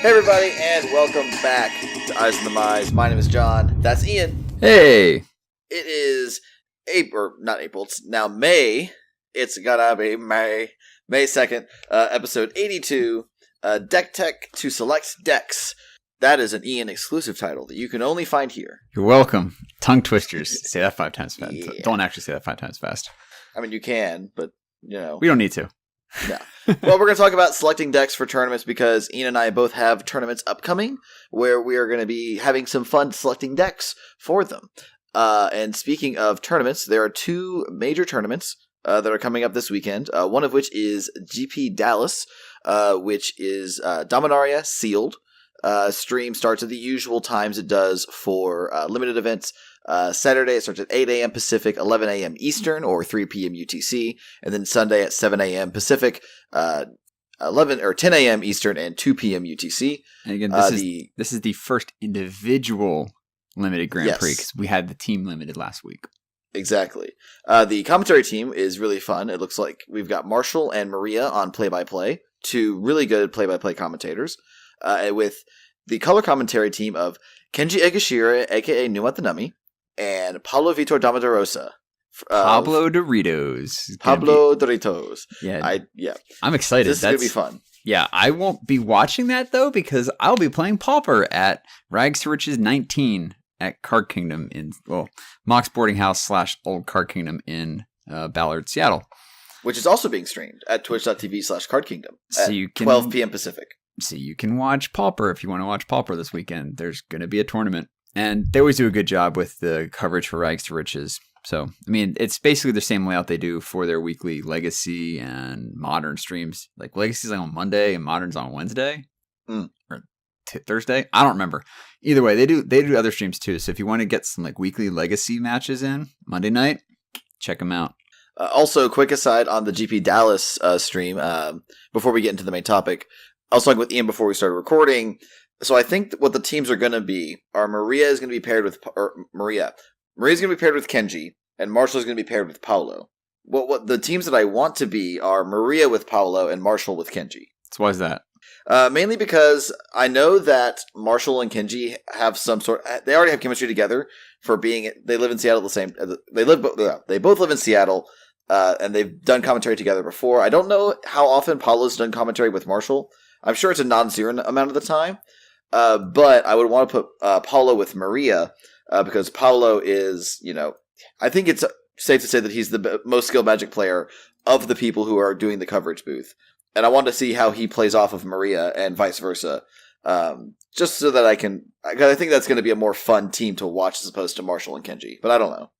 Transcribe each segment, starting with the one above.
Hey everybody, and welcome back to Eyes on the Mise. My name is John. That's Ian. Hey! It is not April, it's now May. It's gotta be May 2nd, episode 82, Deck Tech to Select Decks. That is an Ian exclusive title that you can only find here. You're welcome. Tongue twisters. Say that 5 times fast. Yeah. Don't actually say that 5 times fast. I mean, you can, but, you know. We don't need to. Yeah. Well, we're going to talk about selecting decks for tournaments because Ian and I both have tournaments upcoming where we are going to be having some fun selecting decks for them. And speaking of tournaments, there are 2 major tournaments that are coming up this weekend, one of which is GP Dallas, which is Dominaria Sealed. Stream starts at the usual times it does for limited events. Saturday it starts at 8 a.m. Pacific, 11 a.m. Eastern, or 3 p.m. UTC, and then Sunday at 7 a.m. Pacific, 11 or 10 a.m. Eastern, and 2 p.m. UTC. And again, this is the first individual limited Grand Prix because we had the team limited last week. Exactly. The commentary team is really fun. It looks like we've got Marshall and Maria on play-by-play, 2 really good play-by-play commentators, with the color commentary team of Kenji Egashira, aka Numatanami, and Pablo Vitor Damaderosa. Pablo Doritos. Pablo Doritos. Yeah. Yeah. I'm excited. This is going to be fun. Yeah, I won't be watching that, though, because I'll be playing Pauper at Rags to Riches 19 at Card Kingdom Mox Boarding House / Old Card Kingdom in Ballard, Seattle. Which is also being streamed at twitch.tv/Card Kingdom at 12 p.m. Pacific. So you can watch Pauper if you want to watch Pauper this weekend. There's going to be a tournament. And they always do a good job with the coverage for Rags to Riches. So, I mean, it's basically the same layout they do for their weekly Legacy and Modern streams. Like, Legacy's on Monday and Modern's on Wednesday. Or Thursday? I don't remember. Either way, they do other streams too. So if you want to get some like weekly Legacy matches in Monday night, check them out. Also, quick aside on the GP Dallas stream, before we get into the main topic. I was talking with Ian before we started recording. So I think what the teams are going to be are Maria's going to be paired with Kenji, and Marshall's going to be paired with Paolo. What the teams that I want to be are Maria with Paolo and Marshall with Kenji. So why is that? Mainly because I know that Marshall and Kenji have they already have chemistry together for being. They live in Seattle They both live in Seattle, and they've done commentary together before. I don't know how often Paolo's done commentary with Marshall. I'm sure it's a non-zero amount of the time. But I would want to put Paolo with Maria because Paolo is, I think it's safe to say that he's the most skilled Magic player of the people who are doing the coverage booth. And I want to see how he plays off of Maria and vice versa, just so that I think that's going to be a more fun team to watch as opposed to Marshall and Kenji. But I don't know.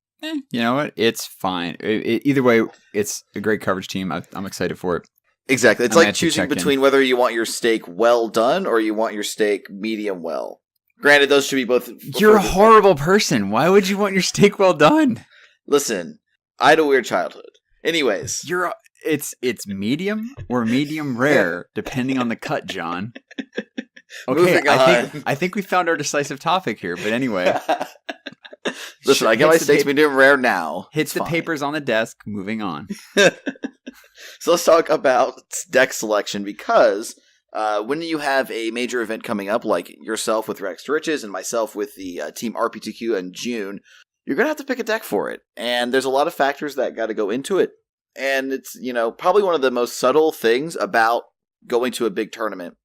You know what? It's fine. Either way, it's a great coverage team. I'm excited for it. Exactly. It's like choosing between whether you want your steak well done or you want your steak medium well. Granted, those should be both. You're a horrible person. Why would you want your steak well done? Listen, I had a weird childhood. Anyways. It's medium or medium rare, depending on the cut, John. Okay, Moving on. I think we found our decisive topic here, but anyway. Listen, I get my steaks medium rare now. Hits the papers on the desk, moving on. So let's talk about deck selection because when you have a major event coming up, like yourself with Rags to Riches and myself with the Team RPTQ in June, you're going to have to pick a deck for it. And there's a lot of factors that got to go into it. And it's, probably one of the most subtle things about going to a big tournament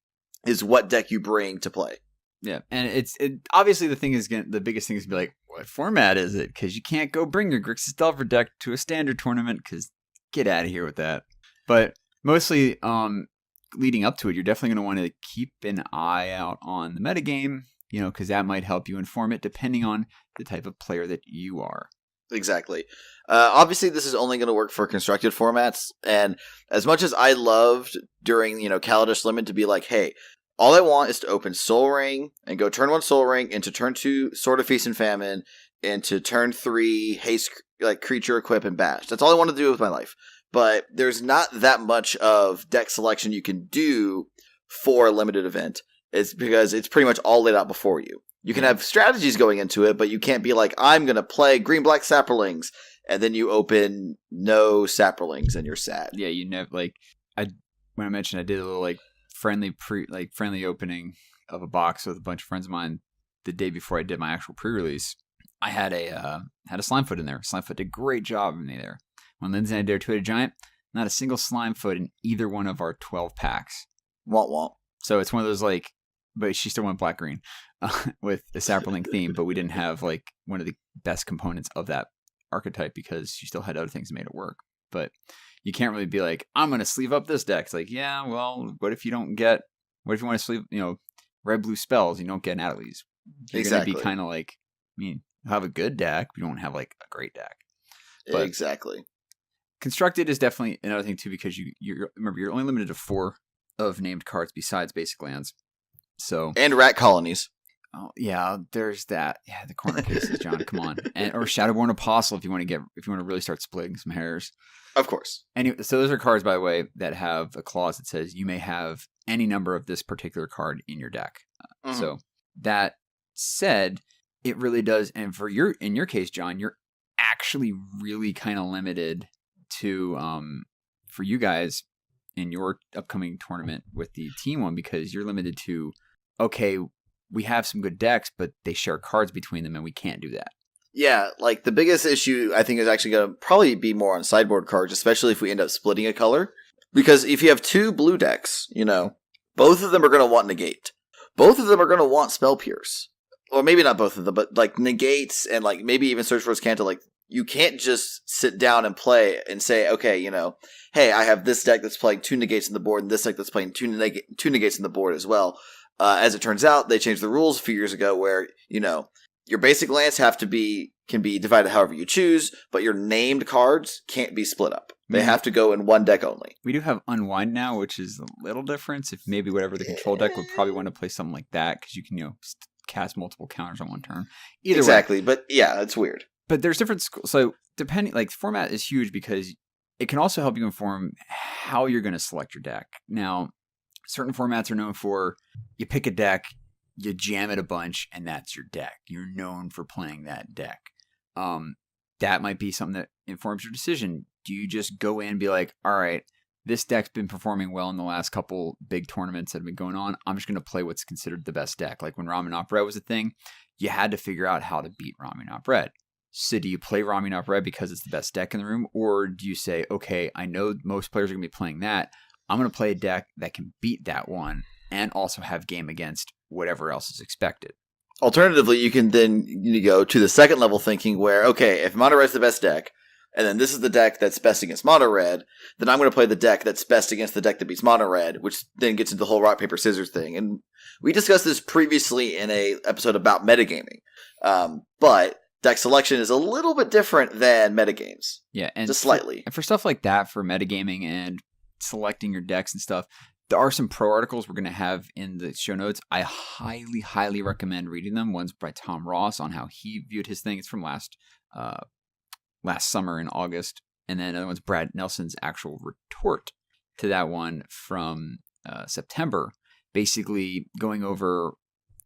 is what deck you bring to play. Yeah, and obviously the biggest thing is to be like, what format is it? Because you can't go bring your Grixis Delver deck to a standard tournament because get out of here with that. But mostly leading up to it, you're definitely going to want to keep an eye out on the metagame, because that might help you inform it depending on the type of player that you are. Exactly. Obviously, this is only going to work for constructed formats. And as much as I loved during, Kaladesh Limit to be like, hey, all I want is to open Soul Ring and go turn 1 Soul Ring into turn 2 Sword of Feast and Famine into turn 3 Haste, Creature Equip and Bash. That's all I want to do with my life. But there's not that much of deck selection you can do for a limited event. It's because it's pretty much all laid out before you. You can have strategies going into it, but you can't be like, I'm going to play green-black Saproings, and then you open no Saproings and you're sad. Yeah, when I mentioned I did a little friendly opening of a box with a bunch of friends of mine the day before I did my actual pre-release. I had a Slimefoot in there. Slimefoot did a great job in me there. When Lindsay and I did our Two-Headed Giant, not a single Slimefoot in either one of our 12 packs. Womp womp. So it's one of those like, but she still went black green with the Saproling theme, but we didn't have like one of the best components of that archetype because she still had other things that made it work. But you can't really be like, I'm going to sleeve up this deck. It's like, yeah, well, what if you want to sleeve, red blue spells, you don't get Natalie's. You're going to be kind of like, I mean, you have a good deck, but you don't have like a great deck. But exactly. Constructed is definitely another thing too, because you remember you're only limited to 4 of named cards besides basic lands. So and rat colonies. Oh yeah, there's that. Yeah, the corner cases, John. Come on, or Shadowborn Apostle if you want to really start splitting some hairs. Of course. Anyway, so those are cards, by the way, that have a clause that says you may have any number of this particular card in your deck. So that said, it really does. And in your case, John, you're actually really kind of limited to for you guys in your upcoming tournament with the team one, because you're limited to, okay, we have some good decks, but they share cards between them and we can't do that. Yeah, like the biggest issue I think is actually going to probably be more on sideboard cards, especially if we end up splitting a color. Because if you have 2 blue decks, both of them are going to want negate. Both of them are going to want spell pierce. Or maybe not both of them, but like negates and like maybe even search for its Canto. Like you can't just sit down and play and say, okay, hey, I have this deck that's playing 2 negates on the board and this deck that's playing 2 negates on the board as well. As it turns out, they changed the rules a few years ago where, your basic lands can be divided however you choose, but your named cards can't be split up. They have to go in one deck only. We do have Unwind now, which is a little difference. If maybe whatever the control deck would probably want to play something like that, because you can, cast multiple counters on one turn. Either way. But yeah, it's weird. But there's different schools. So depending, like format is huge because it can also help you inform how you're going to select your deck. Now, certain formats are known for you pick a deck, you jam it a bunch, and that's your deck. You're known for playing that deck. That might be something that informs your decision. Do you just go in and be like, all right, this deck's been performing well in the last couple big tournaments that have been going on. I'm just going to play what's considered the best deck. Like when Ramunap Red was a thing, you had to figure out how to beat Ramunap Red. So do you play Ramunap Red because it's the best deck in the room? Or do you say, okay, I know most players are going to be playing that. I'm going to play a deck that can beat that one and also have game against whatever else is expected. Alternatively, you can then go to the second level thinking where, okay, if Mono Red's the best deck, and then this is the deck that's best against Mono Red, then I'm going to play the deck that's best against the deck that beats Mono Red, which then gets into the whole rock, paper, scissors thing. And we discussed this previously in a episode about metagaming. But deck selection is a little bit different than metagames. Yeah, and just slightly. And for stuff like that, for metagaming and selecting your decks and stuff, there are some pro articles we're going to have in the show notes. I highly, highly recommend reading them. One's by Tom Ross on how he viewed his thing. It's from last summer in August. And then another one's Brad Nelson's actual retort to that one from September. Basically going over,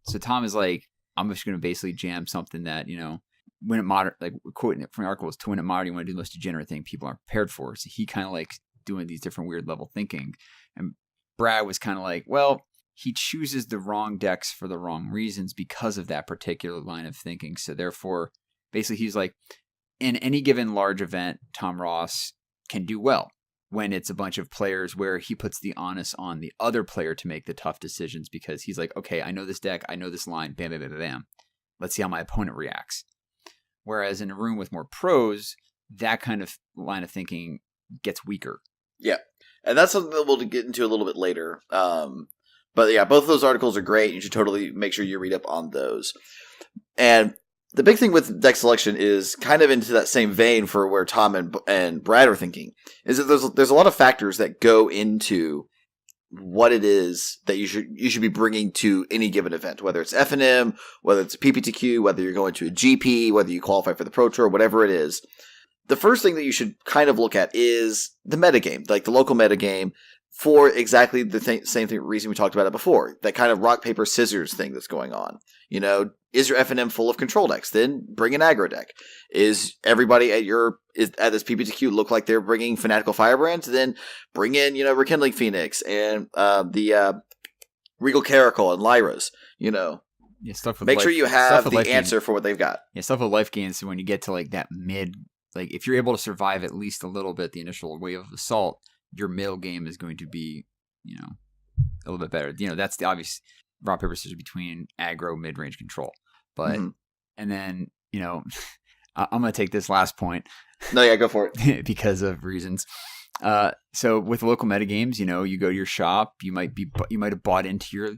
so Tom is like, I'm just going to basically jam something that, win it modern, like quoting it from the article, is to win it modern, you want to do the most degenerate thing people aren't prepared for. So he kind of like doing these different weird level thinking. And Brad was kind of like, well, he chooses the wrong decks for the wrong reasons because of that particular line of thinking. So therefore, basically he's like, in any given large event, Tom Ross can do well when it's a bunch of players where he puts the onus on the other player to make the tough decisions because he's like, okay, I know this deck, I know this line, bam, bam, bam, bam, bam. Let's see how my opponent reacts. Whereas in a room with more pros, that kind of line of thinking gets weaker. Yeah. And that's something that we'll get into a little bit later. But yeah, both of those articles are great. You should totally make sure you read up on those. And the big thing with deck selection is kind of into that same vein for where Tom and Brad are thinking, is that there's a lot of factors that go into what it is that you should be bringing to any given event, whether it's F&M, whether it's a PPTQ, whether you're going to a GP, whether you qualify for the Pro Tour, whatever it is. The first thing that you should kind of look at is the metagame, like the local metagame, for exactly the same reason we talked about it before. That kind of rock, paper, scissors thing that's going on. Is your F&M full of control decks? Then bring an aggro deck. Is everybody at this PPTQ look like they're bringing Fanatical Firebrands? Then bring in, Rekindling Phoenix and the Regal Caracal and Lyra's, Yeah, stuff with make sure life- you stuff have with the life gain. answer for what they've got. Yeah, stuff with life gains. So when you get to like that mid, like if you're able to survive at least a little bit the initial wave of assault, your middle game is going to be, a little bit better. That's the obvious rock paper scissors between aggro, mid range, control. But and then I'm gonna take this last point. No, yeah, go for it. Because of reasons. So with local metagames, you go to your shop, you might have bought into your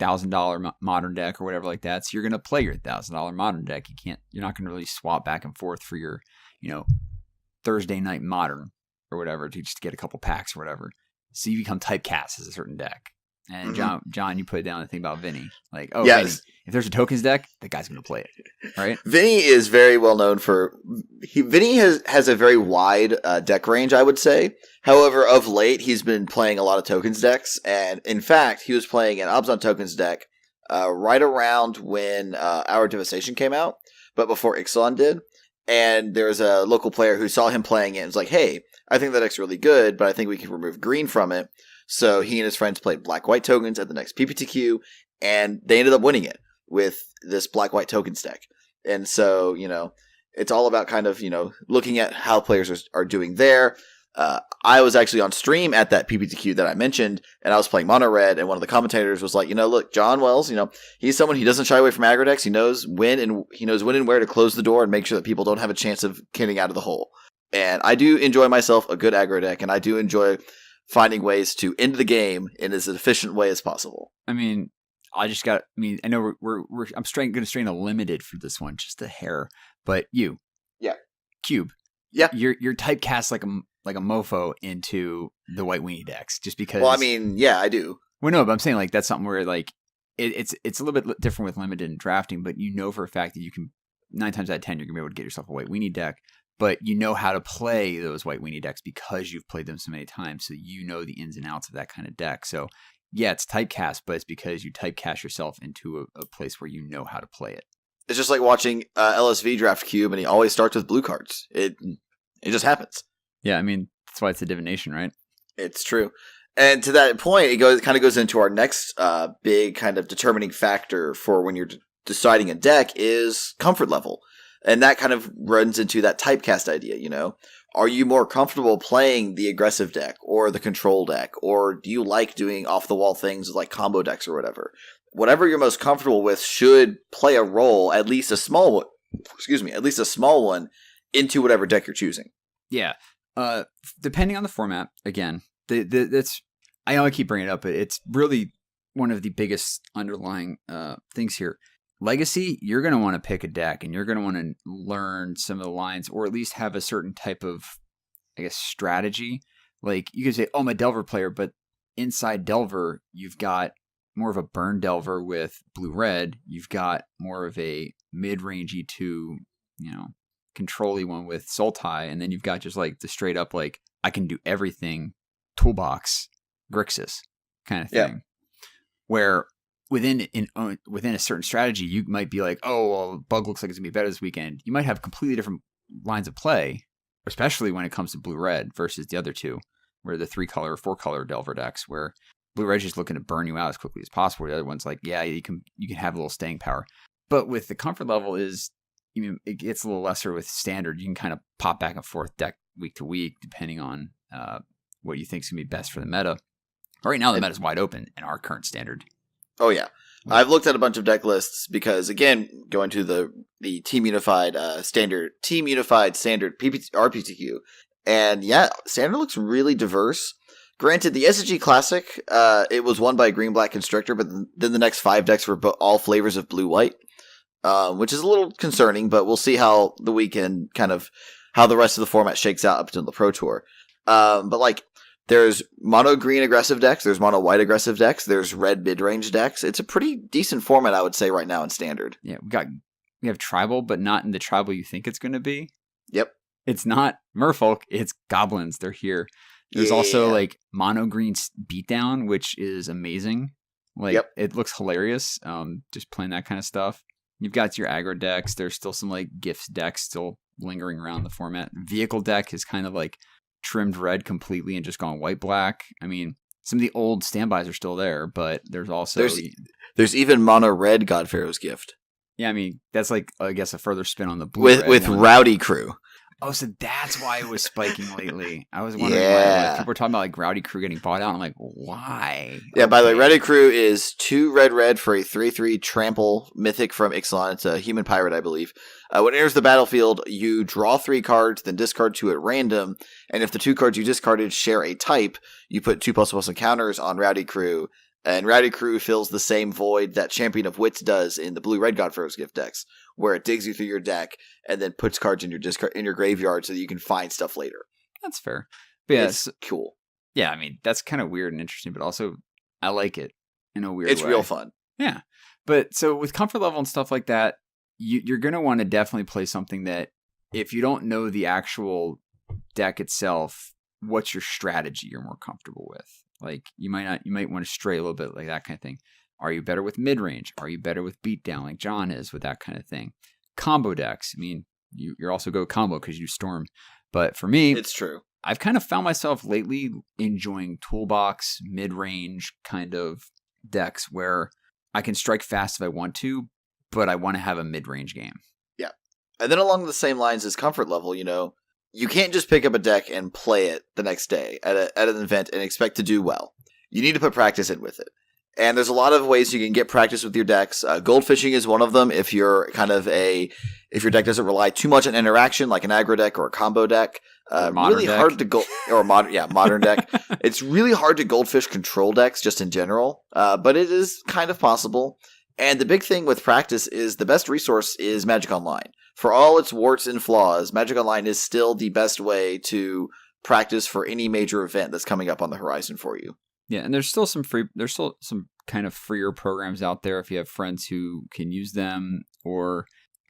$1,000 modern deck or whatever like that. So you're gonna play your $1,000 modern deck. You're not gonna really swap back and forth for your, Thursday night modern or whatever to just get a couple packs or whatever. So you become typecast as a certain deck. And John, you put down the thing about Vinny. Like, Vinny, if there's a tokens deck, the guy's going to play it, right? Vinny is very well known for... Vinny has a very wide deck range, I would say. However, of late, he's been playing a lot of tokens decks. And in fact, he was playing an Obs on Tokens deck right around when Our Devastation came out, but before Ixalan did. And there's a local player who saw him playing it and was like, hey, I think that deck's really good, but I think we can remove green from it. So he and his friends played black-white tokens at the next PPTQ, and they ended up winning it with this black-white tokens deck. And so, it's all about kind of, looking at how players are doing there. I was actually on stream at that PPTQ that I mentioned, and I was playing mono red, and one of the commentators was like, look, John Wells, he's someone, he doesn't shy away from aggro decks. He knows when and where to close the door and make sure that people don't have a chance of getting out of the hole. And I do enjoy myself a good aggro deck, and I do enjoy finding ways to end the game in as efficient way as possible. I mean, I know I'm going to strain a limited for this one, just a hair. But Cube, you're typecast like a mofo into the white weenie decks, just because. Well, I mean, yeah, I do. Well, no, but I'm saying like that's something where like it's a little bit different with limited and drafting, but for a fact that you can 9 times out of 10 you're gonna be able to get yourself a white weenie deck. But you know how to play those white weenie decks because you've played them so many times, so you know the ins and outs of that kind of deck. So yeah, it's typecast, but it's because you typecast yourself into a place where you know how to play it. It's just like watching LSV draft Cube, and he always starts with blue cards. It just happens. Yeah, I mean that's why it's a divination, right? It's true. And to that point, it kind of goes into our next big kind of determining factor for when you're deciding a deck is comfort level. And that kind of runs into that typecast idea, Are you more comfortable playing the aggressive deck or the control deck? Or do you like doing off-the-wall things like combo decks or whatever? Whatever you're most comfortable with should play a role, at least a small one, into whatever deck you're choosing. Yeah. Depending on the format, again, that's I know I keep bringing it up, but it's really one of the biggest underlying things here. Legacy, you're going to want to pick a deck, and you're going to want to learn some of the lines, or at least have a certain type of, strategy. Like, you could say, I'm a Delver player, but inside Delver, you've got more of a burn Delver with blue-red. You've got more of a mid-rangey to, control-y one with Sultai, and then you've got just, like, the straight-up, like, I can do everything toolbox Grixis kind of thing. Yeah. Where within a certain strategy, you might be like, oh, well, Bug looks like it's going to be better this weekend. You might have completely different lines of play, especially when it comes to blue-red versus the other two, where the 3-color or 4-color Delver decks, where blue-red's just looking to burn you out as quickly as possible. The other one's like, yeah, you can have a little staying power. But with the comfort level it gets a little lesser with standard. You can kind of pop back and forth deck week to week, depending on what you think is going to be best for the meta. Right now, the meta is wide open in our current standard. Oh, yeah. I've looked at a bunch of deck lists because, again, going to the Team Unified standard RPTQ, and yeah, standard looks really diverse. Granted, the SSG Classic, it was won by Green-Black Constrictor, but then the next 5 decks were all flavors of blue-white, which is a little concerning, but we'll see how the weekend how the rest of the format shakes out up until the Pro Tour. But there's mono green aggressive decks, there's mono white aggressive decks, there's red mid-range decks. It's a pretty decent format, I would say, right now in standard. Yeah, we have tribal, but not in the tribal you think it's going to be. Yep. It's not merfolk, it's goblins. They're here. There's also mono green beatdown, which is amazing. It looks hilarious. Just playing that kind of stuff. You've got your aggro decks. There's still some gifts decks still lingering around the format. Vehicle deck is kind of trimmed red completely and just gone white black. I mean, some of the old standbys are still there, but there's also there's even mono red God Pharaoh's Gift. Yeah, I mean that's like I guess a further spin on the blue with one. Rowdy Crew. Oh, so that's why it was spiking lately. I was wondering why people were talking about like Rowdy Crew getting bought out. I'm like, why? Yeah, by the way, Rowdy Crew is 2 red for a 3/3 trample mythic from Ixalan. It's a human pirate, I believe. When it enters the battlefield, you draw 3 cards, then discard 2 at random. And if the 2 cards you discarded share a type, you put 2+++ encounters on Rowdy Crew. And Rowdy Crew fills the same void that Champion of Wits does in the blue-red God Pharaoh's Gift decks, where it digs you through your deck and then puts cards in your graveyard so that you can find stuff later. That's fair. But yeah, it's cool. Yeah, I mean, that's kind of weird and interesting, but also I like it in a weird way. It's real fun. Yeah. But so with comfort level and stuff like that, you're going to want to definitely play something that if you don't know the actual deck itself, what's your strategy you're more comfortable with? Like you might want to stray a little bit like that kind of thing. Are you better with mid-range? Are you better with beatdown like John is with that kind of thing? Combo decks. I mean, you're also go combo because you storm. But for me, it's true. I've kind of found myself lately enjoying toolbox, mid-range kind of decks where I can strike fast if I want to, but I want to have a mid-range game. Yeah. And then along the same lines as comfort level, you can't just pick up a deck and play it the next day at an event and expect to do well. You need to put practice in with it. And there's a lot of ways you can get practice with your decks. Goldfishing is one of them. If your deck doesn't rely too much on interaction, like an aggro deck or a combo deck, really deck. Hard to modern deck. It's really hard to goldfish control decks just in general, but it is kind of possible. And the big thing with practice is the best resource is Magic Online. For all its warts and flaws, Magic Online is still the best way to practice for any major event that's coming up on the horizon for you. Yeah, and there's still some kind of freer programs out there if you have friends who can use them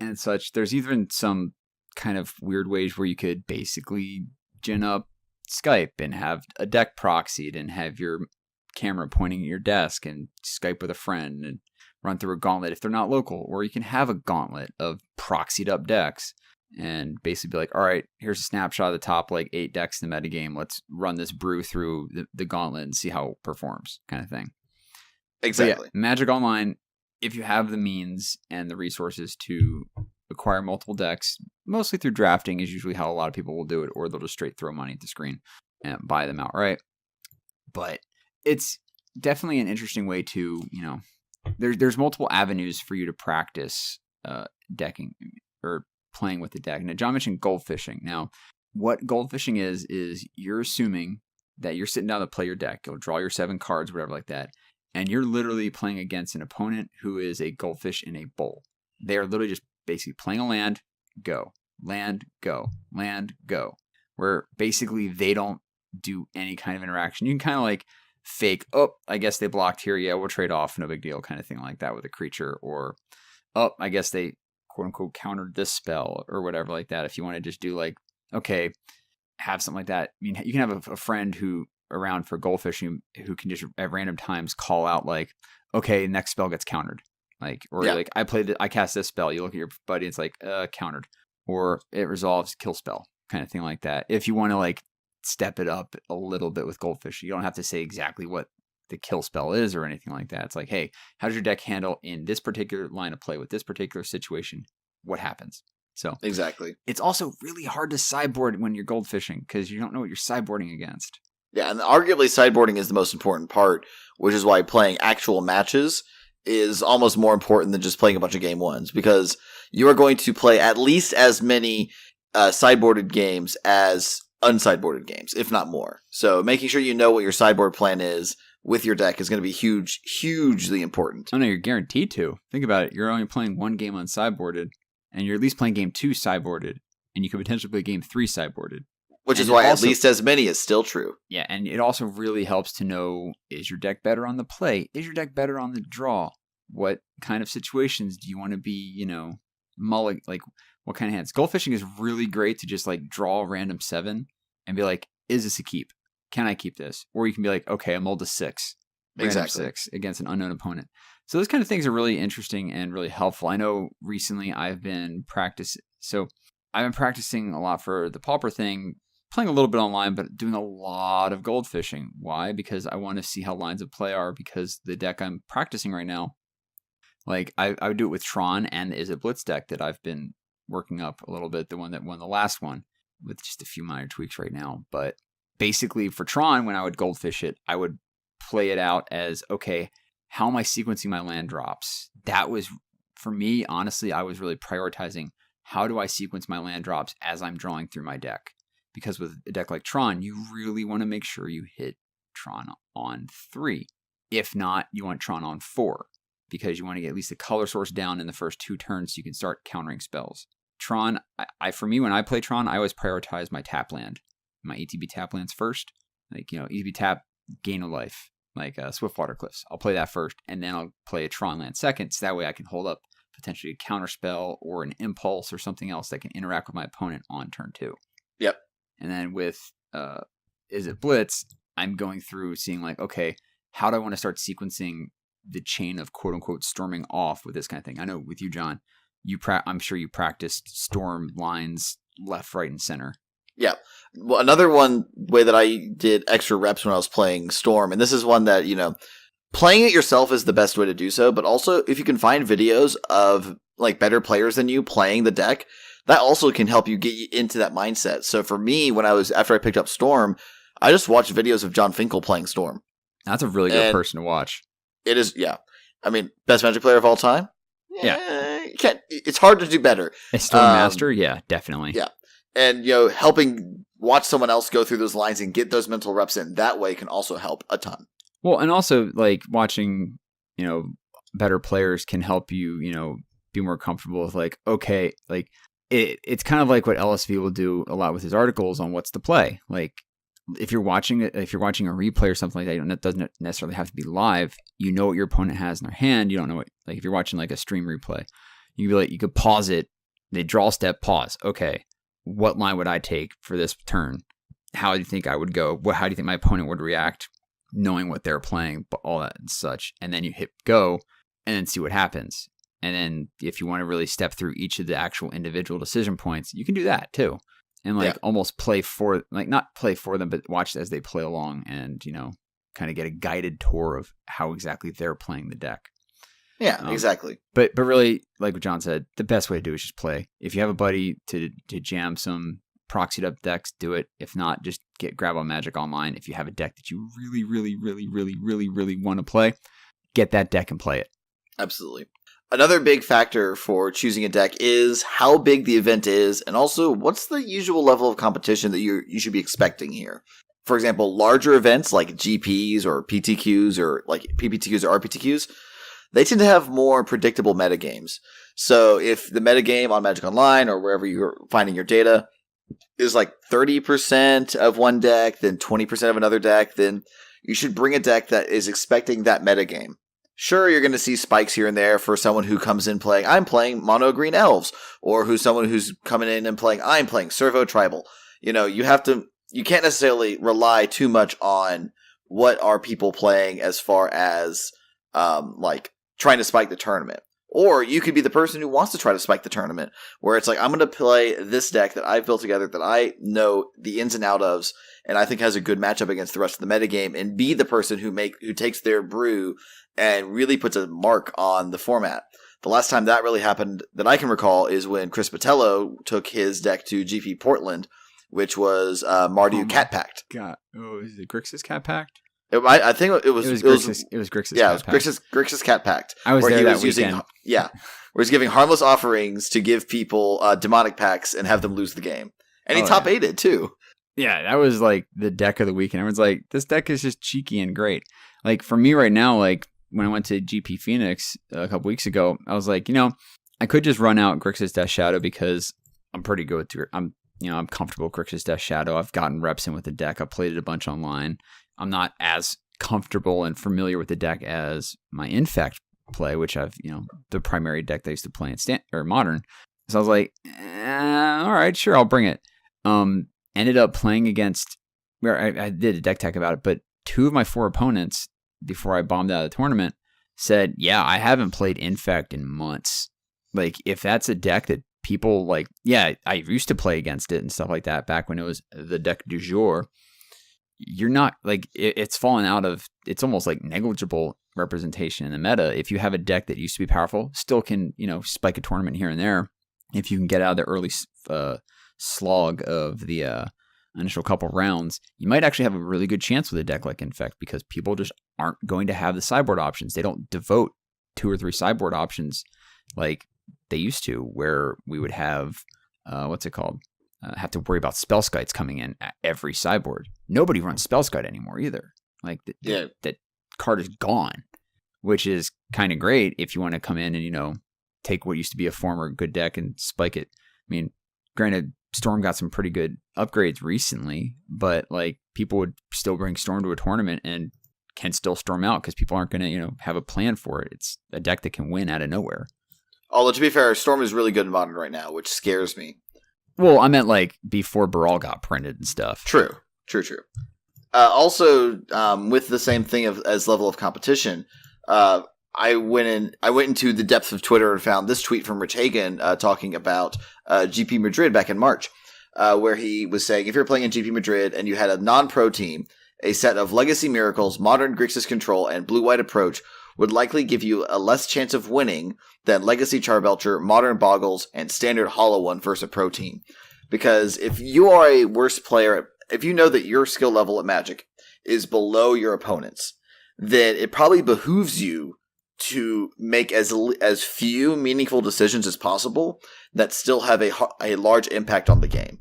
and such. There's even some kind of weird ways where you could basically gin up Skype and have a deck proxied and have your camera pointing at your desk and Skype with a friend and run through a gauntlet if they're not local. Or you can have a gauntlet of proxied up decks and basically be like, all right, here's a snapshot of the top 8 decks in the metagame. Let's run this brew through the gauntlet and see how it performs, kind of thing. Exactly. Yeah, Magic Online, if you have the means and the resources to acquire multiple decks, mostly through drafting is usually how a lot of people will do it, or they'll just straight throw money at the screen and buy them outright. But it's definitely an interesting way to, there's multiple avenues for you to practice decking or playing with the deck. Now, John mentioned goldfishing. Now, what goldfishing is you're assuming that you're sitting down to play your deck. You'll draw your 7 cards, whatever like that, and you're literally playing against an opponent who is a goldfish in a bowl. They are literally just basically playing a land, go, land, go, land, go, where basically they don't do any kind of interaction. You can kind of fake, oh, I guess they blocked here. Yeah, we'll trade off. No big deal, kind of thing like that with a creature. Or, oh, I guess they quote unquote countered this spell or whatever like that. If you want to just do okay, have something like that. I mean, you can have a friend who around for goldfishing who can just at random times call out okay, next spell gets countered. I cast this spell. You look at your buddy, it's countered. Or it resolves kill spell, kind of thing like that. If you want to step it up a little bit with goldfish, you don't have to say exactly what the kill spell is or anything like that. It's hey, how does your deck handle in this particular line of play with this particular situation? What happens? So exactly. It's also really hard to sideboard when you're goldfishing because you don't know what you're sideboarding against. Yeah, and arguably sideboarding is the most important part, which is why playing actual matches is almost more important than just playing a bunch of game ones, because you are going to play at least as many sideboarded games as unsideboarded games, if not more. So making sure you know what your sideboard plan is with your deck is going to be hugely important. Oh no, you're guaranteed to. Think about it. You're only playing 1 game unsideboarded, and you're at least playing game 2 sideboarded, and you could potentially play game 3 sideboarded. Which is why at least as many is still true. Yeah, and it also really helps to know, is your deck better on the play? Is your deck better on the draw? What kind of situations do you want to be, mulling, what kind of hands? Goldfishing is really great to just draw a random 7 and be is this a keep? Can I keep this? Or you can be okay, I mulled a 6. Exactly. 6 against an unknown opponent. So those kind of things are really interesting and really helpful. I know recently I've been practicing a lot for the Pauper thing, playing a little bit online, but doing a lot of gold fishing. Why? Because I want to see how lines of play are, because the deck I'm practicing right now, like I would do it with Tron and the Is It Blitz deck that I've been working up a little bit, the one that won the last one, with just a few minor tweaks right now. But basically for Tron, when I would goldfish it, I would play it out as, okay, how am I sequencing my land drops? That was, for me, honestly, I was really prioritizing how do I sequence my land drops as I'm drawing through my deck. Because with a deck like Tron, you really want to make sure you hit Tron on 3. If not, you want Tron on 4, because you want to get at least the color source down in the first 2 turns so you can start countering spells. Tron, for me, when I play Tron, I always prioritize my tap land, my ETB tap lands first. Like, ETB tap, gain of life, like Swiftwater Cliffs. I'll play that first, and then I'll play a Tron land second, so that way I can hold up potentially a counter spell or an impulse or something else that can interact with my opponent on turn 2. Yep. And then with Is It Blitz, I'm going through seeing like, okay, how do I want to start sequencing the chain of quote unquote storming off with this kind of thing? I know with you, John, I'm sure you practiced storm lines left, right, and center. Yeah. Well, another way that I did extra reps when I was playing Storm, and this is one that, playing it yourself is the best way to do so, but also if you can find videos of like better players than you playing the deck, that also can help you get you into that mindset. So for me, after I picked up Storm, I just watched videos of John Finkel playing Storm. That's a really good person to watch. It is, yeah. I mean, best Magic player of all time? Yeah. It's hard to do better. A Storm Master? Yeah, definitely. Yeah. And, helping watch someone else go through those lines and get those mental reps in that way can also help a ton. Well, and also, like, watching, better players can help you, be more comfortable with, like, okay, like, it's kind of like what LSV will do a lot with his articles on what's the play. Like, if you're watching a replay or something like that, it doesn't necessarily have to be live. You know what your opponent has in their hand. You don't know what, like, if you're watching like a stream replay, you could pause it. They draw step, pause. Okay, what line would I take for this turn? How do you think I would go? How do you think my opponent would react, knowing what they're playing, but all that and such? And then you hit go, and then see what happens. And then if you want to really step through each of the actual individual decision points, you can do that too. And almost play for, like, not play for them, but watch as they play along and, kind of get a guided tour of how exactly they're playing the deck. Yeah, exactly. But really, like what John said, the best way to do is just play. If you have a buddy to jam some proxied up decks, do it. If not, just grab on Magic Online. If you have a deck that you really, really, really, really, really, really want to play, get that deck and play it. Absolutely. Another big factor for choosing a deck is how big the event is, and also what's the usual level of competition that you should be expecting here. For example, larger events like GPs or PTQs or like PPTQs or RPTQs, they tend to have more predictable metagames. So if the metagame on Magic Online or wherever you're finding your data is like 30% of one deck, then 20% of another deck, then you should bring a deck that is expecting that metagame. Sure, you're going to see spikes here and there for someone who comes in playing, I'm playing mono green elves, or someone who's coming in and playing, I'm playing servo tribal. You can't necessarily rely too much on what are people playing as far as, like trying to spike the tournament. Or you could be the person who wants to try to spike the tournament, where it's like, I'm going to play this deck that I've built together that I know the ins and outs of, and I think has a good matchup against the rest of the metagame, and be the person who takes their brew and really puts a mark on the format. The last time that really happened that I can recall is when Chris Botello took his deck to GP Portland, which was Mardu Cat Pact. God, is it Grixis Cat Pact? I think it was Grixis. It was Grixis. Yeah, Cat Pact. Grixis Cat Pact. I was there that weekend. Where he's giving harmless offerings to give people demonic packs and have them lose the game, and he top 8'd too. Yeah, that was like the deck of the weekend. Everyone's like, this deck is just cheeky and great. Like for me right now, like when I went to GP Phoenix a couple weeks ago, I was like, I could just run out Grixis Death Shadow because I'm pretty good with I'm comfortable with Grixis Death Shadow. I've gotten reps in with the deck. I've played it a bunch online. I'm not as comfortable and familiar with the deck as my Infect play, which I've, the primary deck that I used to play in Modern. So I was like, all right, sure, I'll bring it. Ended up playing against, where I did a deck tech about it, but 2 of my 4 opponents before I bombed out of the tournament said, yeah, I haven't played Infect in months. Like, if that's a deck that people like, yeah, I used to play against it and stuff like that back when it was the deck du jour. You're not like it's fallen out of, it's almost like negligible representation in the meta. If you have a deck that used to be powerful, still can, spike a tournament here and there. If you can get out of the early slog of the initial couple rounds, you might actually have a really good chance with a deck like Infect, because people just aren't going to have the sideboard options. They don't devote 2 or 3 sideboard options like they used to, where we would have, have to worry about spell skites coming in at every sideboard. Nobody runs spell skite anymore either. Like that card is gone, which is kind of great if you want to come in and, take what used to be a former good deck and spike it. I mean, granted, Storm got some pretty good upgrades recently, but like people would still bring Storm to a tournament and can still storm out because people aren't going to, have a plan for it. It's a deck that can win out of nowhere. Although, to be fair, Storm is really good in Modern right now, which scares me. Well, I meant like before Baral got printed and stuff. True. Also, with the same thing as level of competition, I went into the depths of Twitter and found this tweet from Rich Hagan talking about GP Madrid back in March, where he was saying if you're playing in GP Madrid and you had a non-pro team, a set of Legacy Miracles, Modern Grixis Control, and Blue-White Approach would likely give you a less chance of winning than Legacy Charbelcher, Modern Boggles, and Standard Hollow One versus a pro team. Because if you are a worse player, if you know that your skill level at Magic is below your opponent's, then it probably behooves you to make as few meaningful decisions as possible that still have a large impact on the game.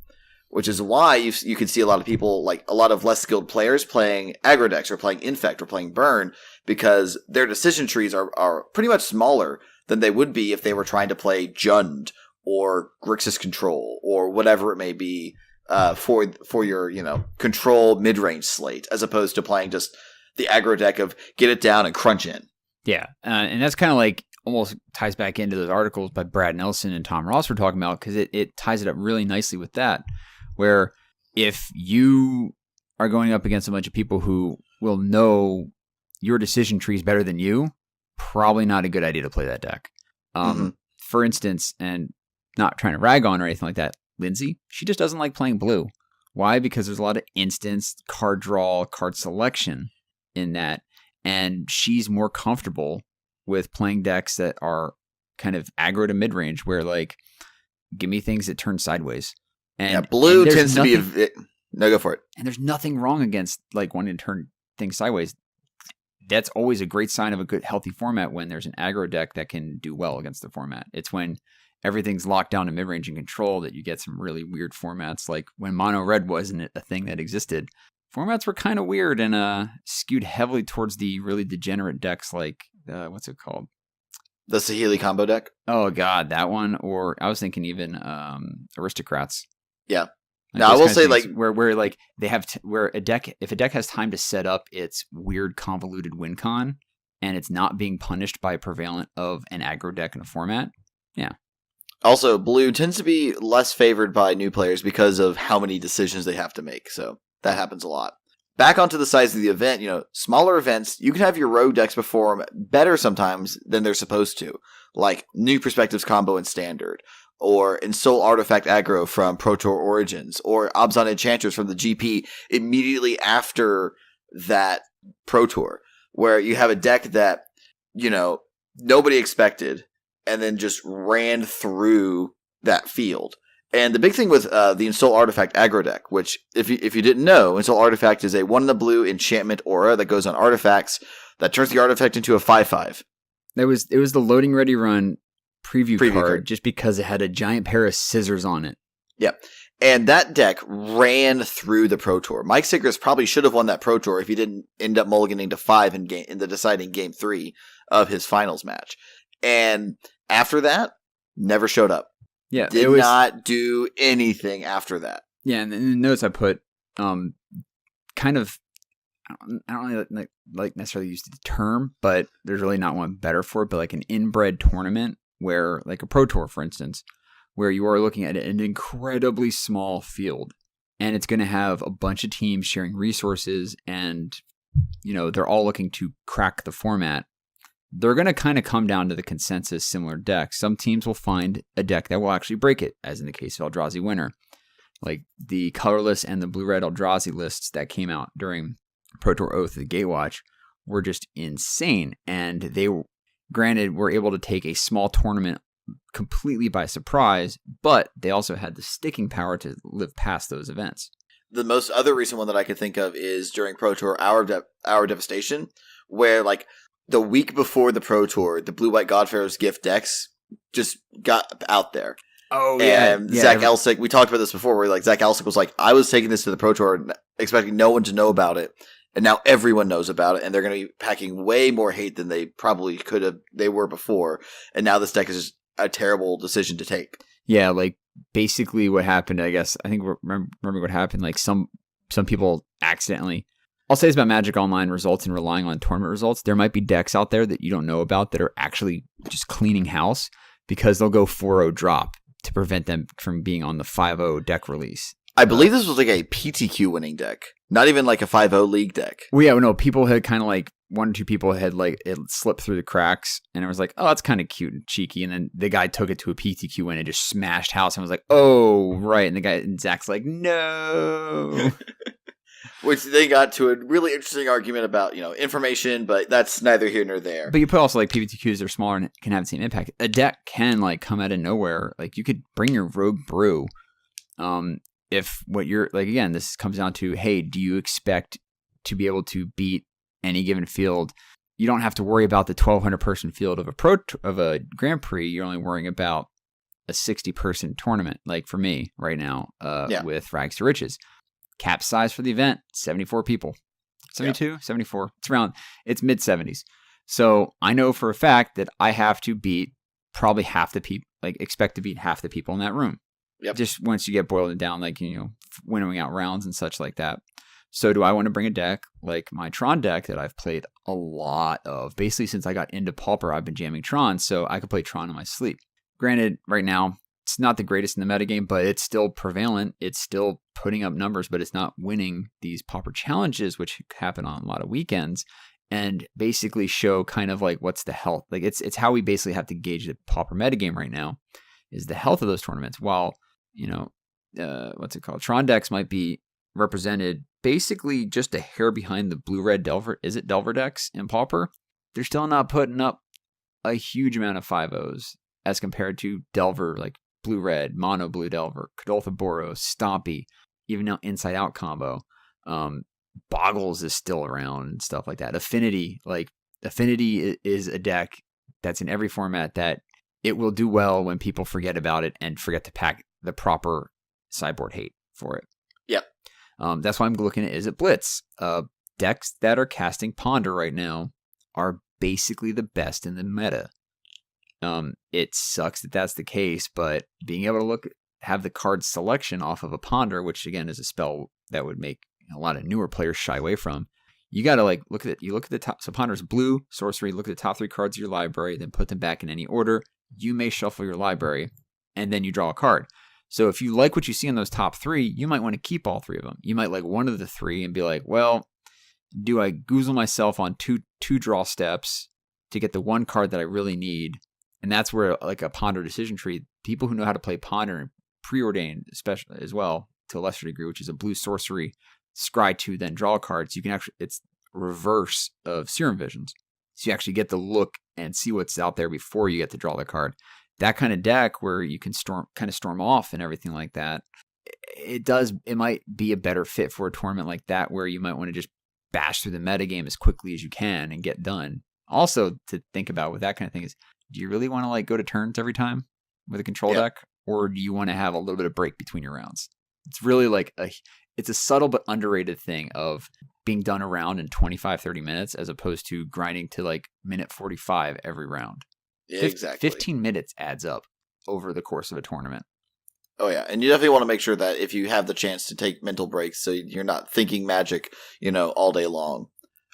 Which is why you can see a lot of people, like a lot of less skilled players, playing aggro decks or playing Infect or playing Burn, because their decision trees are pretty much smaller than they would be if they were trying to play Jund or Grixis Control or whatever it may be for your control mid-range slate, as opposed to playing just the aggro deck of get it down and crunch in. Yeah, and that's kind of like almost ties back into those articles by Brad Nelson and Tom Ross we're talking about, because it ties it up really nicely with that. Where if you are going up against a bunch of people who will know your decision trees better than you, probably not a good idea to play that deck. For instance, and not trying to rag on or anything like that, Lindsay, she just doesn't like playing blue. Why? Because there's a lot of instance, card draw, card selection in that. And she's more comfortable with playing decks that are kind of aggro to mid-range, where like, give me things that turn sideways. And blue tends to be no, go for it. And there's nothing wrong against like wanting to turn things sideways. That's always a great sign of a good, healthy format when there's an aggro deck that can do well against the format. It's when everything's locked down to mid-range and control that you get some really weird formats. Like when Mono Red wasn't a thing that existed, formats were kind of weird and skewed heavily towards the really degenerate decks like, what's it called? The Saheeli combo deck? Oh, God, that one. Or I was thinking even Aristocrats. Yeah. Like now I will say like where like they have where a deck, if a deck has time to set up its weird convoluted win con and it's not being punished by a prevalent of an aggro deck in a format. Yeah. Also, blue tends to be less favored by new players because of how many decisions they have to make. So that happens a lot. Back onto the size of the event, smaller events, you can have your rogue decks perform better sometimes than they're supposed to, like New Perspectives combo in Standard, or Ensoul Artifact aggro from Pro Tour Origins, or Abzan Enchanters from the GP immediately after that Pro Tour, where you have a deck that, nobody expected, and then just ran through that field. And the big thing with the Ensoul Artifact aggro deck, which, if you didn't know, Ensoul Artifact is a 1 in the blue enchantment aura that goes on artifacts that turns the artifact into a 5/5. It was the loading ready run preview card just because it had a giant pair of scissors on it. Yep. And that deck ran through the Pro Tour. Mike Sigris probably should have won that Pro Tour if he didn't end up mulliganing to 5 in the deciding game 3 of his finals match. And after that, never showed up. Yeah, did not do anything after that. Yeah, and in the notes I put, kind of, I don't really like necessarily use the term, but there's really not one better for it, but like an inbred tournament where, like a Pro Tour, for instance, where you are looking at an incredibly small field, and it's going to have a bunch of teams sharing resources, and, they're all looking to crack the format. they're going to kind of come down to the consensus similar deck. Some teams will find a deck that will actually break it, as in the case of Eldrazi Winter. Like the colorless and the blue-red Eldrazi lists that came out during Pro Tour Oath of the Gatewatch were just insane. And they, granted, were able to take a small tournament completely by surprise, but they also had the sticking power to live past those events. The most other recent one that I could think of is during Pro Tour Hour Devastation, where like the week before the Pro Tour, the Blue-White Godfarer's Gift decks just got out there. Oh, yeah. And Zach Elsick, we talked about this before, where like Zach Elsick was like, I was taking this to the Pro Tour expecting no one to know about it. And now everyone knows about it, and they're going to be packing way more hate than they probably they were before. And now this deck is just a terrible decision to take. Yeah, like basically what happened, I guess, I think remember what happened, like some people accidentally, I'll say this about Magic Online results and relying on tournament results, there might be decks out there that you don't know about that are actually just cleaning house because they'll go 4-0 drop to prevent them from being on the 5-0 deck release. I believe this was like a PTQ winning deck, not even like a 5-0 league deck. Well, yeah, no, people had kind of like, one or two people had like it slipped through the cracks, and it was like, oh, that's kind of cute and cheeky. And then the guy took it to a PTQ win and just smashed house, and was like, oh, right. And Zach's like, no. Which they got to a really interesting argument about, information, but that's neither here nor there. But you put also like PPTQs that are smaller and can have the same impact. A deck can like come out of nowhere. Like you could bring your Rogue Brew. If what you're like, again, this comes down to, hey, do you expect to be able to beat any given field? You don't have to worry about the 1,200 person field of a Grand Prix. You're only worrying about a 60 person tournament. Like for me right now, with Rags to Riches. Cap size for the event, 74 people. 72, 74. It's mid 70s. So I know for a fact that I have to beat probably half the people, like expect to beat half the people in that room. Yep. Just once you get boiled it down, like, winnowing out rounds and such like that. So do I want to bring a deck like my Tron deck that I've played a lot of? Basically, since I got into Pauper, I've been jamming Tron, so I could play Tron in my sleep. Granted, right now, it's not the greatest in the metagame, but it's still prevalent. It's still putting up numbers, but it's not winning these Pauper challenges, which happen on a lot of weekends, and basically show kind of like what's the health. Like it's how we basically have to gauge the Pauper metagame right now, is the health of those tournaments. While, what's it called? Tron decks might be represented basically just a hair behind the blue-red Delver. Is it Delver decks in Pauper? They're still not putting up a huge amount of 5-0s as compared to Delver, like blue-red, mono blue Delver, Kadoltha Boros, Stompy, even now Inside Out combo. Boggles is still around and stuff like that. Affinity is a deck that's in every format that it will do well when people forget about it and forget to pack the proper sideboard hate for it. Yep. That's why I'm looking at Is It Blitz. Decks that are casting Ponder right now are basically the best in the meta. It sucks that that's the case, but being able to have the card selection off of a Ponder, which again is a spell that would make a lot of newer players shy away from. You got to look at it. You look at the top. So Ponder's blue sorcery. Look at the top 3 cards of your library, then put them back in any order. You may shuffle your library, and then you draw a card. So if you like what you see in those top 3, you might want to keep all 3 of them. You might like one of the 3 and be like, well, do I goozle myself on two draw steps to get the one card that I really need? And that's where like a Ponder decision tree, people who know how to play Ponder and Preordained, especially as well to a lesser degree, which is a blue sorcery, scry 2, then draw cards. You can actually, it's reverse of Serum Visions. So you actually get to look and see what's out there before you get to draw the card. That kind of deck where you can storm off and everything like that. It might be a better fit for a tournament like that where you might want to just bash through the metagame as quickly as you can and get done. Also to think about with that kind of thing is, do you really want to like go to turns every time with a control deck? Or do you want to have a little bit of break between your rounds? It's really like it's a subtle but underrated thing of being done around in 25, 30 minutes as opposed to grinding to like minute 45 every round. Yeah, exactly. 15 minutes adds up over the course of a tournament. Oh, yeah. And you definitely want to make sure that if you have the chance to take mental breaks so you're not thinking Magic, all day long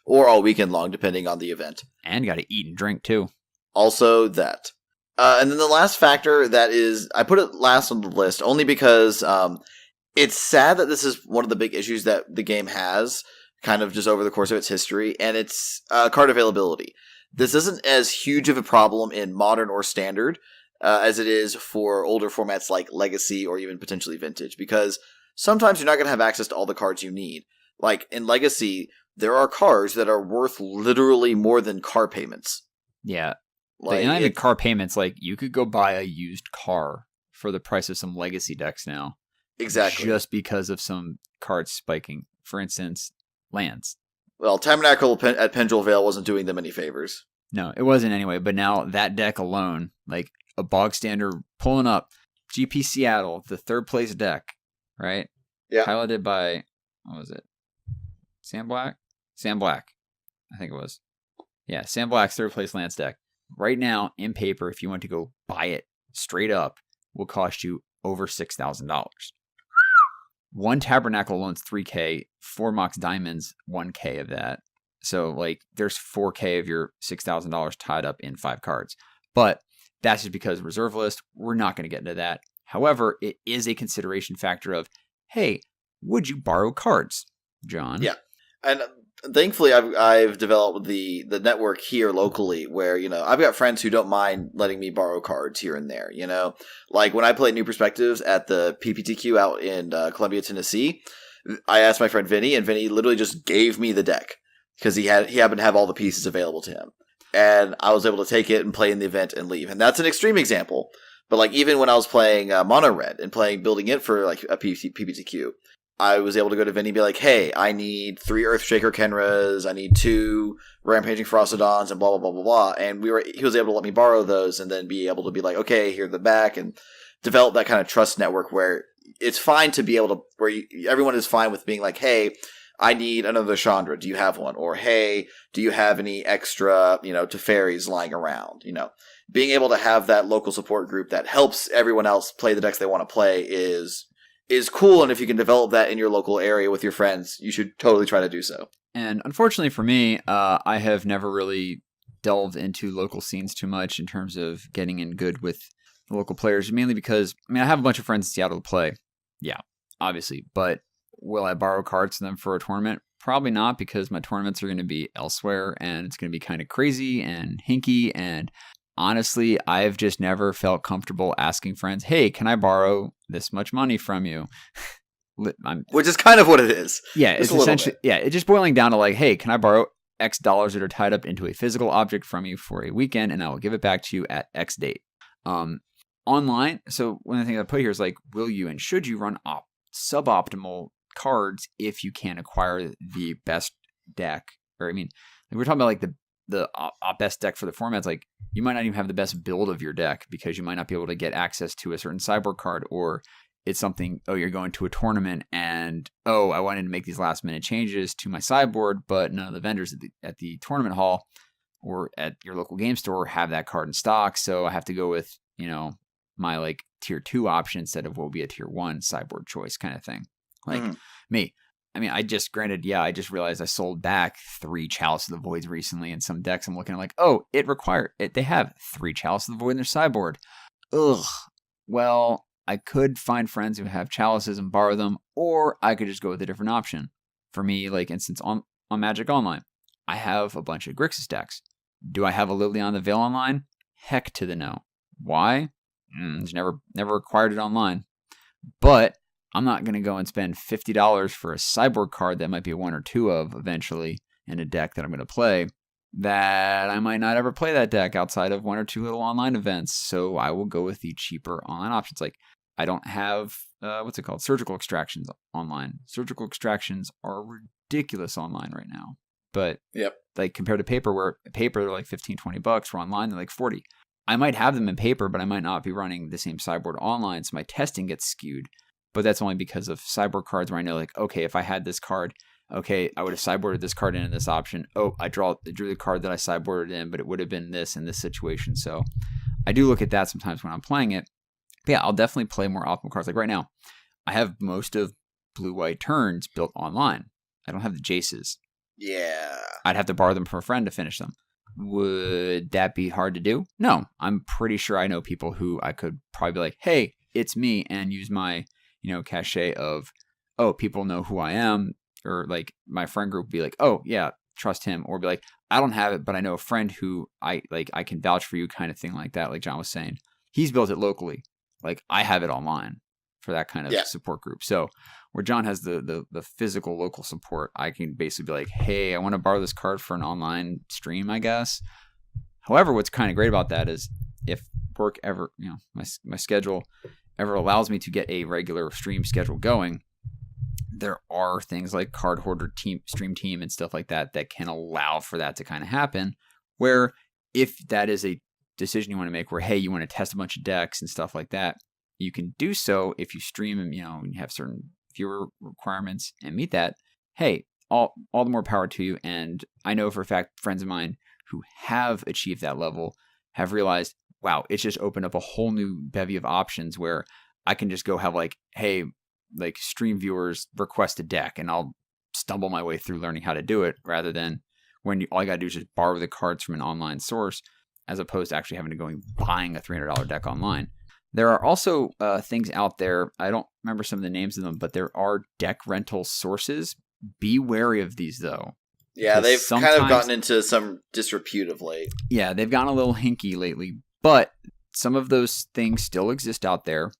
or all weekend long, depending on the event. And got to eat and drink too. Also that. And then the last factor that is, I put it last on the list only because it's sad that this is one of the big issues that the game has kind of just over the course of its history, and it's card availability. this isn't as huge of a problem in modern or standard as it is for older formats like Legacy or even potentially Vintage, because sometimes you're not going to have access to all the cards you need. Like in Legacy, there are cards that are worth literally more than car payments. Yeah. Like, not even car payments. Like, you could go buy a used car for the price of some Legacy decks now. Exactly. Just because of some cards spiking. For instance, lands. Well, Tabernacle at Pendrell Vale wasn't doing them any favors. No, it wasn't anyway. But now that deck alone, like a bog standard pulling up, GP Seattle, the third place deck, right? Yeah. Piloted by, what was it? Sam Black? Sam Black, I think it was. Yeah, Sam Black's third place Lance deck. Right now, in paper, if you want to go buy it straight up, will cost you over $6,000. One Tabernacle alone's $3K, 4 Mox Diamonds, $1K of that. So, like, there's $4K of your $6,000 tied up in 5 cards. But that's just because reserve list. We're not going to get into that. However, it is a consideration factor of, hey, would you borrow cards, John? Yeah. And thankfully, I've developed the network here locally where, you know, I've got friends who don't mind letting me borrow cards here and there, you know. Like when I played New Perspectives at the PPTQ out in Columbia, Tennessee, I asked my friend Vinny, and Vinny literally just gave me the deck because he happened to have all the pieces available to him. And I was able to take it and play in the event and leave. And that's an extreme example. But like even when I was playing Mono Red and building it for like a PPTQ, I was able to go to Vinny and be like, hey, I need 3 Earthshaker Kenras, I need 2 Rampaging Frostodons, and blah, blah, blah, blah, blah. And he was able to let me borrow those and then be able to be like, okay, here's the back, and develop that kind of trust network where it's fine to be able to, where everyone is fine with being like, hey, I need another Chandra, do you have one? Or, hey, do you have any extra, you know, Teferis lying around, you know? Being able to have that local support group that helps everyone else play the decks they want to play is cool, and if you can develop that in your local area with your friends, you should totally try to do so. And unfortunately for me, I have never really delved into local scenes too much in terms of getting in good with the local players, mainly because, I mean, I have a bunch of friends in Seattle to play. Yeah, obviously. But will I borrow cards from them for a tournament? Probably not, because my tournaments are going to be elsewhere, and it's going to be kind of crazy and hinky, and honestly, I've just never felt comfortable asking friends, hey, can I borrow this much money from you? Which is kind of what it is. Yeah, it's essentially, it's just boiling down to like, hey, can I borrow X dollars that are tied up into a physical object from you for a weekend, and I will give it back to you at X date. Online, so one of the things I put here is like, will you and should you run suboptimal cards if you can't acquire the best deck? Or, I mean, like we're talking about like the best deck for the formats, like you might not even have the best build of your deck because you might not be able to get access to a certain sideboard card, or it's something, oh, you're going to a tournament and, oh, I wanted to make these last minute changes to my sideboard, but none of the vendors at the tournament hall or at your local game store have that card in stock. So I have to go with, you know, my like tier 2 option instead of what will be a tier 1 sideboard choice kind of thing. Like me. I mean, I just realized I sold back 3 Chalice of the Voids recently in some decks. I'm looking at like, oh, they have 3 Chalice of the Void in their sideboard. Ugh. Well, I could find friends who have chalices and borrow them, or I could just go with a different option. For me, like instance on Magic Online, I have a bunch of Grixis decks. Do I have a Liliana the Veil online? Heck to the no. Why? Just never acquired it online. But I'm not going to go and spend $50 for a sideboard card that might be 1 or 2 of eventually in a deck that I'm going to play, that I might not ever play that deck outside of 1 or 2 little online events. So I will go with the cheaper online options. Like I don't have, surgical extractions online. Surgical extractions are ridiculous online right now. But like compared to paper, where paper they're like $15-20, where online they're like $40. I might have them in paper, but I might not be running the same sideboard online, so my testing gets skewed. But that's only because of sideboard cards where I know, like, okay, if I had this card, okay, I would have sideboarded this card into this option. Oh, I drew the card that I sideboarded in, but it would have been this in this situation. So I do look at that sometimes when I'm playing it. But yeah, I'll definitely play more optimal cards. Like right now, I have most of blue-white turns built online. I don't have the Jaces. Yeah. I'd have to borrow them from a friend to finish them. Would that be hard to do? No. I'm pretty sure I know people who I could probably be like, hey, it's me, and use my, you know, cachet of, oh, people know who I am, or like my friend group would be like, oh, yeah, trust him, or be like, I don't have it, but I know a friend who I can vouch for you, kind of thing like that. Like John was saying, he's built it locally. Like I have it online for that kind of support group. So where John has the physical local support, I can basically be like, hey, I want to borrow this card for an online stream, I guess. However, what's kind of great about that is if work ever, my schedule ever allows me to get a regular stream schedule going, there are things like Card Hoarder Stream Team and stuff like that that can allow for that to kind of happen, where if that is a decision you want to make where, hey, you want to test a bunch of decks and stuff like that, you can do so if you stream and, and you have certain viewer requirements and meet that. Hey, all the more power to you. And I know for a fact friends of mine who have achieved that level have realized, wow, it's just opened up a whole new bevy of options where I can just go have like, hey, like stream viewers request a deck and I'll stumble my way through learning how to do it, rather than when all I got to do is just borrow the cards from an online source, as opposed to actually having to go and buying a $300 deck online. There are also things out there, I don't remember some of the names of them, but there are deck rental sources. Be wary of these though. Yeah, they've kind of gotten into some disrepute of late. Yeah, they've gotten a little hinky lately, but some of those things still exist out there.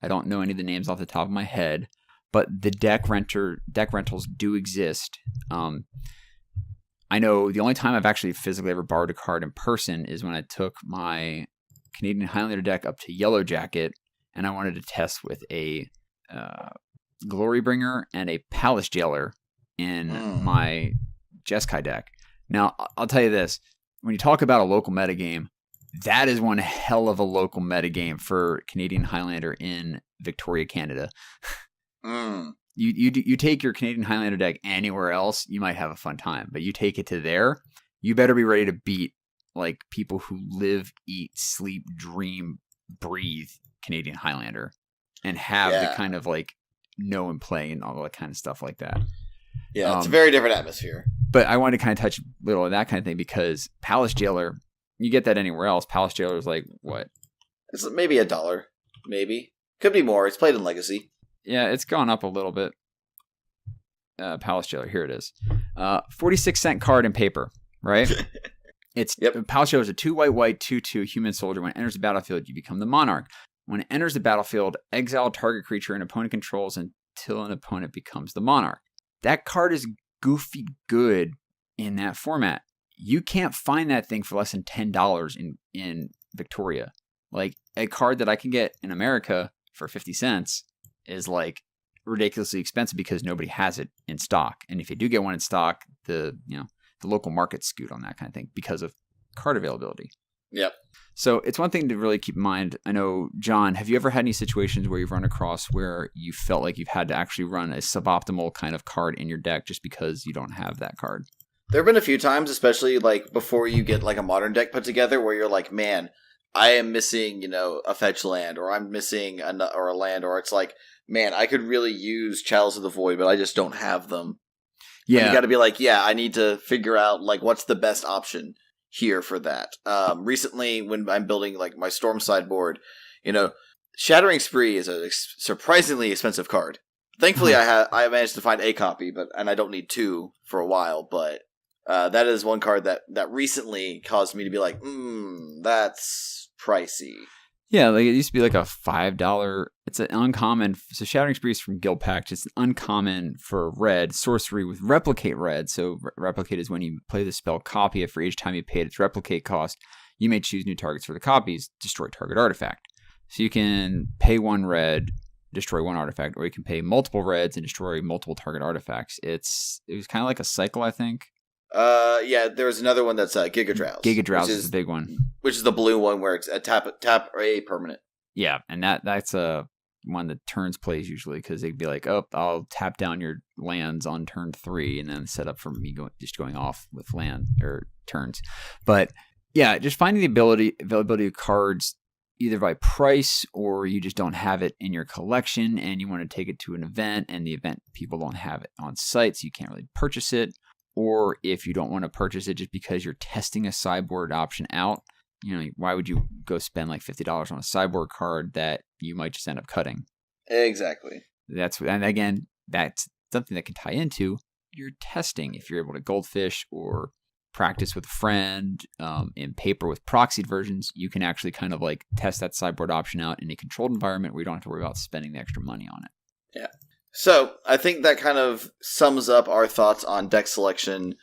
I don't know any of the names off the top of my head, but the deck rentals do exist. I know the only time I've actually physically ever borrowed a card in person is when I took my Canadian Highlander deck up to Yellow Jacket, and I wanted to test with a Glorybringer and a Palace Jailer in my Jeskai deck. Now, I'll tell you this. When you talk about a local metagame, that is one hell of a local metagame for Canadian Highlander in Victoria, Canada. You take your Canadian Highlander deck anywhere else, you might have a fun time. But you take it to there, you better be ready to beat like people who live, eat, sleep, dream, breathe Canadian Highlander and have the kind of like know and play and all that kind of stuff like that. Yeah, it's a very different atmosphere. But I wanted to kind of touch a little of that kind of thing because Palace Jailer, you get that anywhere else. Palace Jailer is like, what? It's maybe $1. Maybe. Could be more. It's played in Legacy. Yeah, it's gone up a little bit. Palace Jailer, here it is. 46-cent card in paper, right? Palace Jailer is a 2-white, 2/2 human soldier. When it enters the battlefield, you become the monarch. When it enters the battlefield, exile target creature an opponent controls until an opponent becomes the monarch. That card is goofy good in that format. You can't find that thing for less than $10 in Victoria. Like a card that I can get in America for 50 cents is like ridiculously expensive because nobody has it in stock. And if you do get one in stock, the local markets scoot on that kind of thing because of card availability. Yep. So it's one thing to really keep in mind. I know, John, have you ever had any situations where you've run across where you felt like you've had to actually run a suboptimal kind of card in your deck just because you don't have that card? There have been a few times, especially like before you get like a modern deck put together, where you're like, man, I am missing, a fetch land, or I'm missing a land, or it's like, man, I could really use Chalice of the Void, but I just don't have them. Yeah. And you got to be like, yeah, I need to figure out like what's the best option here for that. Recently, when I'm building like my Storm sideboard, Shattering Spree is a surprisingly expensive card. Thankfully, I managed to find a copy, and I don't need two for a while. But that is one card that recently caused me to be like, that's pricey. Yeah, like it used to be like a $5. It's an uncommon. So Shattering Spree is from Guild Pact. It's uncommon for red sorcery with replicate red. So replicate is when you play the spell, copy it for each time you paid its replicate cost. You may choose new targets for the copies, destroy target artifact. So you can pay 1 red, destroy 1 artifact, or you can pay multiple reds and destroy multiple target artifacts. It was kind of like a cycle, I think. Yeah, there was another one that's Giga Drowse. Giga Drowse is the big one. Which is the blue one where it's a tap a permanent. Yeah, and that's a one that turns plays usually because they'd be like, oh, I'll tap down your lands on turn 3 and then set up for me going off with land or turns. But yeah, just finding the availability of cards either by price or you just don't have it in your collection and you want to take it to an event and the event people don't have it on site, so you can't really purchase it. Or if you don't want to purchase it just because you're testing a sideboard option out, why would you go spend like $50 on a sideboard card that you might just end up cutting? Exactly. And again, that's something that can tie into you're testing. If you're able to goldfish or practice with a friend in paper with proxied versions, you can actually kind of like test that sideboard option out in a controlled environment where you don't have to worry about spending the extra money on it. Yeah. So I think that kind of sums up our thoughts on deck selection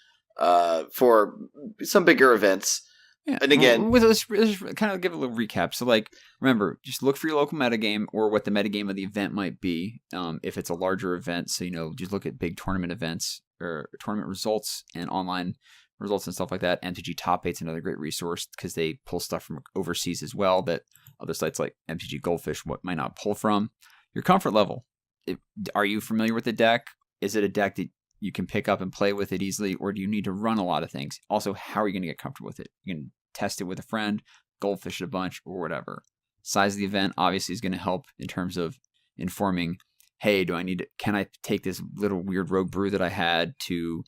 for some bigger events. Yeah. And again, let's kind of give a little recap. So, like, remember, just look for your local metagame or what the metagame of the event might be. If it's a larger event, so just look at big tournament events or tournament results and online results and stuff like that. MTG Top 8's another great resource because they pull stuff from overseas as well that other sites like MTG Goldfish might not pull from. Your comfort level. Are you familiar with the deck? Is it a deck that you can pick up and play with it easily, or do you need to run a lot of things? Also, how are you going to get comfortable with it? You can test it with a friend, goldfish it a bunch, or whatever. Size of the event obviously is going to help in terms of informing, hey, can I take this little weird rogue brew that I had to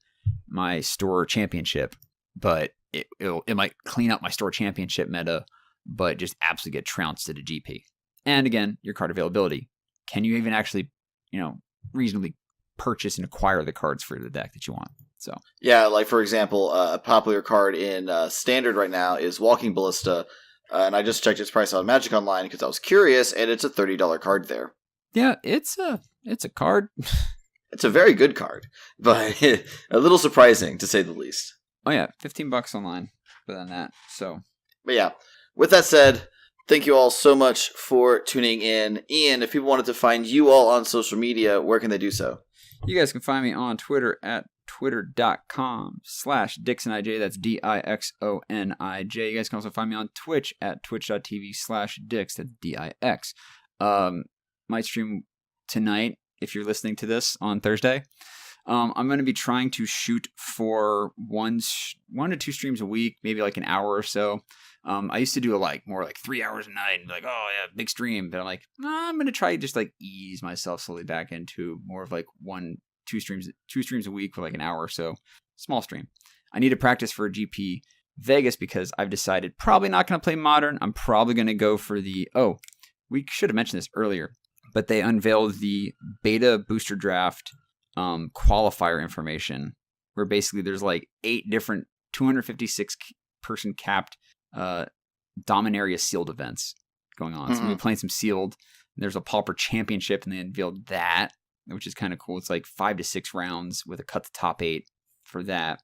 my store championship, but it might clean up my store championship meta, but just absolutely get trounced at a GP. And again, your card availability. Can you even actually, reasonably purchase and acquire the cards for the deck that you want? So yeah, like for example, a popular card in Standard right now is Walking Ballista, and I just checked its price on Magic Online because I was curious, and it's a $30 card there. Yeah, it's a card. It's a very good card, but a little surprising to say the least. Oh yeah, $15 online for that. So, but yeah, with that said, thank you all so much for tuning in. Ian, if people wanted to find you all on social media, where can they do so? You guys can find me on Twitter at twitter.com/DixonIJ. That's DIXONIJ. You guys can also find me on Twitch at twitch.tv/Dix. That's DIX. Might stream tonight if you're listening to this on Thursday. I'm going to be trying to shoot for one to two streams a week, maybe like an hour or so. I used to do more like 3 hours a night and be like, oh yeah, big stream. But I'm like, I'm going to try just like ease myself slowly back into more of like two streams a week for like an hour or so. Small stream. I need to practice for a GP Vegas because I've decided probably not going to play Modern. I'm probably going to go for we should have mentioned this earlier, but they unveiled the beta booster draft qualifier information where basically there's like 8 different 256 person capped Dominaria sealed events going on. So we'll be playing some sealed. There's a Pauper Championship, and they unveiled that, which is kind of cool. It's like 5 to 6 rounds with a cut to top 8 for that.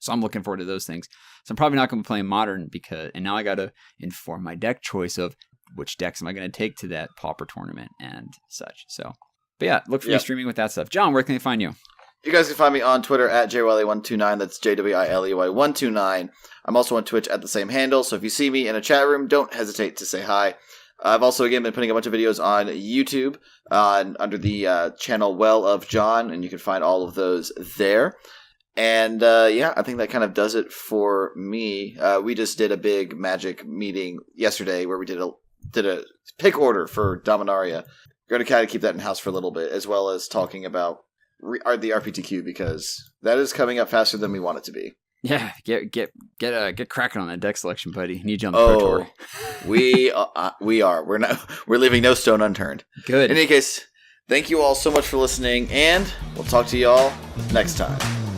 So I'm looking forward to those things. So I'm probably not going to be playing Modern and now I got to inform my deck choice of which decks am I going to take to that Pauper tournament and such. So, but yeah, look for me streaming with that stuff. John, where can they find you? You guys can find me on Twitter at JWiley129. That's JWILEY129. I'm also on Twitch at the same handle, so if you see me in a chat room, don't hesitate to say hi. I've also, again, been putting a bunch of videos on YouTube under the channel Well of John, and you can find all of those there. And I think that kind of does it for me. We just did a big Magic meeting yesterday where we did a pick order for Dominaria. We're going to kind of keep that in-house for a little bit, as well as talking about the RPTQ, because that is coming up faster than we want it to be. Yeah, get cracking on that deck selection, buddy. Need you on the Pro Tour. we are. We're leaving no stone unturned. Good. In any case, thank you all so much for listening, and we'll talk to you all next time.